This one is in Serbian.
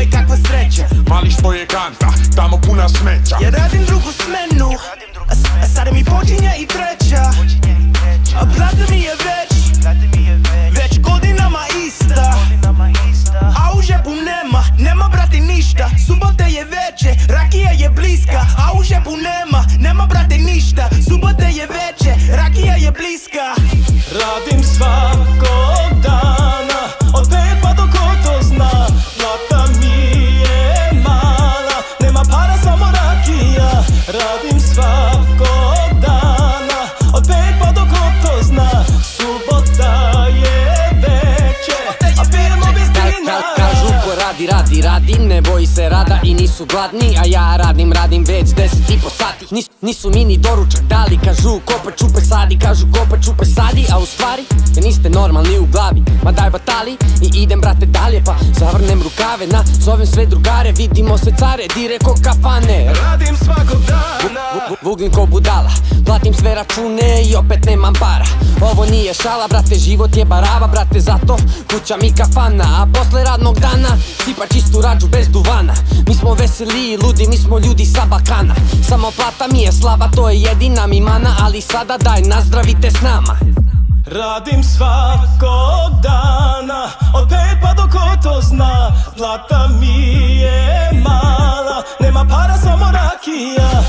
je kakva sreća. Mali što je kanta, tamo puna smeća. Ja radim drugu smenu, a sada mi počinje i treća. A plata mi je već godinama ista. A u žepu nema brate ništa. Subota je veče, rakija je bliska. A u žepu nema brate ništa. Subota je veče, rakija je bliska. Radim svakog dana, od 5 pa do ko to zna. Plata mi je mala, nema para samo rakija. Radim svakog dana, od 5 pa do ko to zna. Subota je veče, a pijemo bez dinara. Kažu ko radi, ne boji se rada i nisu gladni. A ja radim već 10,5 sati. Nisu mi ni doručak dali, kažu kopa čupe sadi. Kažu kopa čupe sadi, a u stvari niste normalni u glavi. Ma daj batali i idem brate dalje. Pa zavrnem rukave, zovem sve drugare. Vidimo se care, dire ko kafane. Radim svakog dana, vuglim ko budala, platim sve račune i opet nemam para. Ovo nije šala brate, život je baraba brate. Zato kuća mi kafana, a posle radnog dana sipa čistu rađu bez duvana. Mi smo veseli i ludi, mi smo ljudi sa Balkana. Samo plata mi je slaba, to je jedina mi mana. Ali sada daj nazdravite s nama. radim svakog dana, od 5 pa do ko to zna. Plata mi je mala, nema para samo rakija.